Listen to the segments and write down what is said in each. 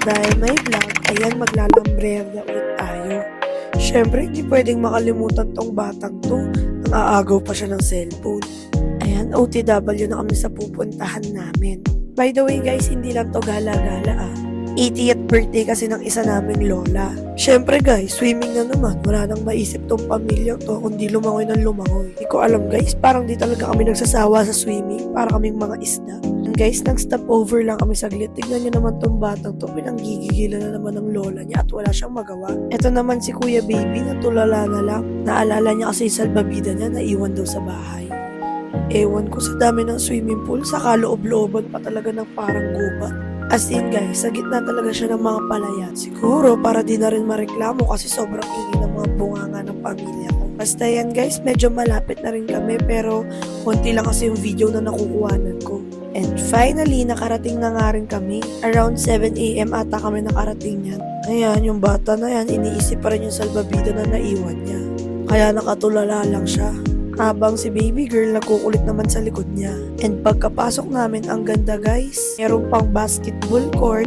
dahil may vlog, ayan maglalambrerya ulit tayo. Syempre, hindi pwedeng makalimutan tong batang to nang aagaw pa siya ng cellphone. Ayan, OTW na kami sa pupuntahan namin. By the way guys, hindi lang to gala-gala 80th birthday kasi ng isa naming lola. Syempre guys, swimming na naman. Wala nang maisip tong pamilyang to kundi lumangoy ng lumangoy. Hindi ko alam guys, parang di talaga kami nagsasawa sa swimming. Para kaming mga isda. And guys, nag-stop over lang kami saglit. Tignan nyo naman tong batang to. Pinanggigigilan na naman ng lola niya at wala siyang magawa. Ito naman si Kuya Baby na tulala na lang. Naalala niya kasi yung salbabida niya na iwan daw sa bahay. Ewan ko sa dami ng swimming pool, saka loob-looban pa talaga ng parang gubat. As in guys, sa gitna talaga siya ng mga palayan. Siguro para di na rin mareklamo kasi sobrang ingay ng mga bunganga ng pamilya ko. Basta yan guys, medyo malapit na rin kami pero konti lang kasi yung video na nakukuhanan ko. And finally, nakarating na nga rin kami. Around 7 AM ata kami nakarating yan. Ayan, yung bata na yan, iniisip pa rin yung salbabida na naiwan niya. Kaya nakatulala lang siya. Habang si baby girl nagkukulit naman sa likod niya. And pagkapasok namin, ang ganda guys. Meron pang basketball court.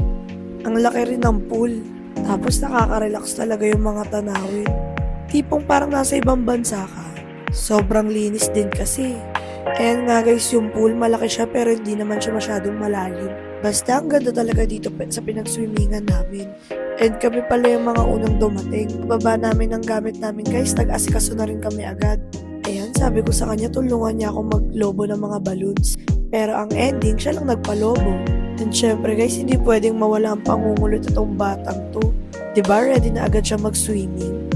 Ang laki rin ng pool. Tapos nakaka-relax talaga yung mga tanawin. Tipong parang nasa ibang bansa ka. Sobrang linis din kasi. Ayan nga guys, yung pool malaki siya pero hindi naman siya masyadong malalim. Basta ang ganda talaga dito sa pinag-swimmingan namin. And kami pala yung mga unang dumating. Baba namin ang gamit namin guys, nag-asikaso na rin kami agad. Ayan, sabi ko sa kanya, tulungan niya ako maglobo ng mga balloons. Pero ang ending, siya lang nagpalobo. And syempre guys, hindi pwedeng mawala ang pangungulot itong batang to. Diba, ready na agad siya mag-swimming.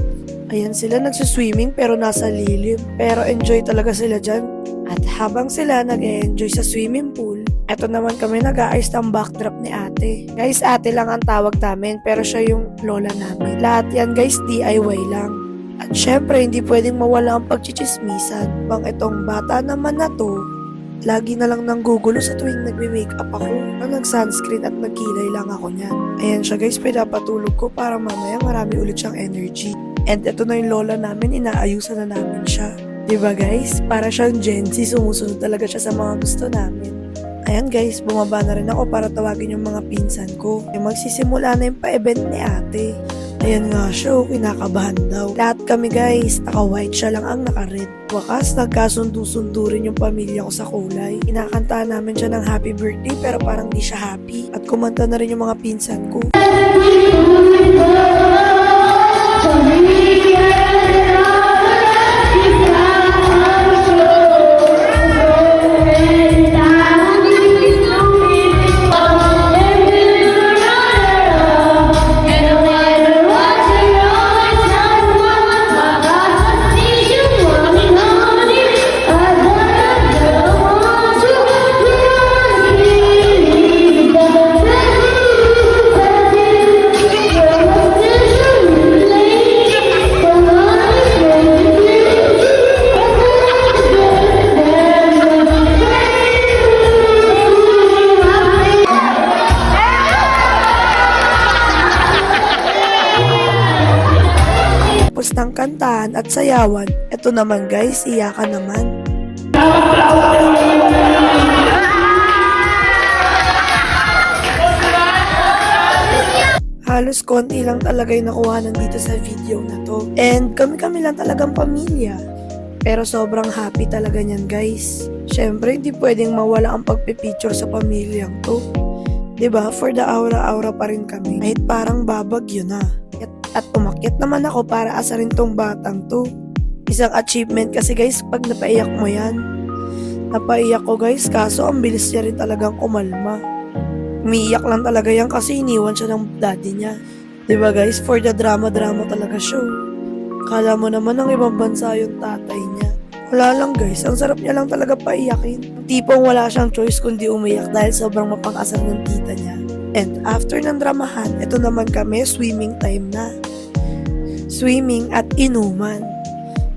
Ayan sila, nagsuswimming pero nasa lilim. Pero enjoy talaga sila dyan. At habang sila nag-enjoy sa swimming pool, eto naman kami nag-aayos ng backdrop ni ate. Guys, ate lang ang tawag namin pero siya yung lola namin. Lahat yan guys, DIY lang. At syempre, hindi pwedeng mawala ang pagchichismisan. Bang itong bata naman na to, lagi na lang nanggugulo sa tuwing nagme-makeup ako. Nag-sunscreen at nagkilay lang ako niyan. Ayan siya guys, pinapatulog ko para mamaya marami ulit siyang energy. And ito na yung lola namin, inaayusan na namin siya. Diba guys? Para siyang Gen Z, sumusunod talaga siya sa mga gusto namin. Ayan guys, bumaba na rin ako para tawagin yung mga pinsan ko. Yung magsisimula na yung pa-event ni ate. Ayan nga siya, kinakabahan daw. Lahat kami guys, naka-white, siya lang ang naka-red. Wakas, nagkasundo-sundo rin yung pamilya ko sa kulay. Inakantahan namin siya ng happy birthday pero parang di siya happy. At kumanta na rin yung mga pinsan ko. Ng kantahan at sayawan, eto naman guys, iyakan naman. Halos konti lang talaga yung nakuhanan dito sa video na to. And kami lang talagang pamilya. Pero sobrang happy talaga niyan guys. Syempre, hindi pwedeng mawala ang pagpipicture sa pamilyang to. Diba? For the aura-aura pa rin kami. Kahit parang babagyo na. At umakyat naman ako para asarin tong batang to. Isang achievement kasi guys pag napaiyak mo yan. Napaiyak ko guys kaso ang bilis niya rin talagang kumalma. Umiiyak lang talaga yan kasi iniwan siya ng daddy niya. Diba guys, for the drama-drama talaga show. Kala mo naman ng ibang bansa yung tatay niya. Wala lang guys, ang sarap niya lang talaga paiyakin. Tipong wala siyang choice kundi umiyak dahil sobrang mapang-asar ng tita niya. And after ng dramahan, ito naman kami, swimming time na. Swimming at inuman.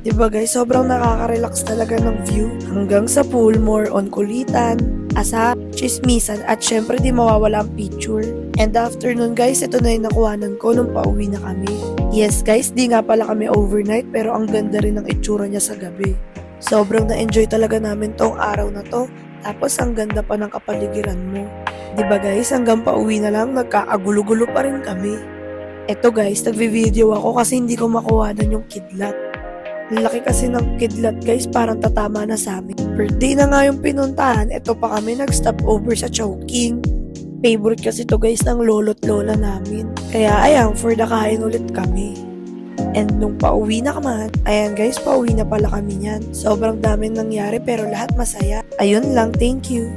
Diba guys, sobrang nakaka-relax talaga ng view. Hanggang sa pool, more on kulitan, asar, chismisan, at syempre di mawawala ang picture. And after nun guys, ito na yung nakuhanan ko nung pauwi na kami. Yes guys, di nga pala kami overnight pero ang ganda rin ng itsura niya sa gabi. Sobrang na-enjoy talaga namin tong araw na to. Tapos ang ganda pa ng kapaligiran mo. Diba guys, hanggang pauwi na lang, nagkakagulo-gulo pa rin kami. Eto guys, nagvi-video ako kasi hindi ko makuhanan yung kidlat. Ang laki kasi ng kidlat guys, parang tatama na sa amin. Birthday na nga yung pinuntahan, eto pa kami nag-stop over sa Chowking. Favorite kasi to guys ng lolo't lola namin. Kaya ayan, for the kain ulit kami. And nung pauwi na naman, ayan guys, pauwi na pala kami niyan. Sobrang daming nangyari pero lahat masaya. Ayun lang, thank you.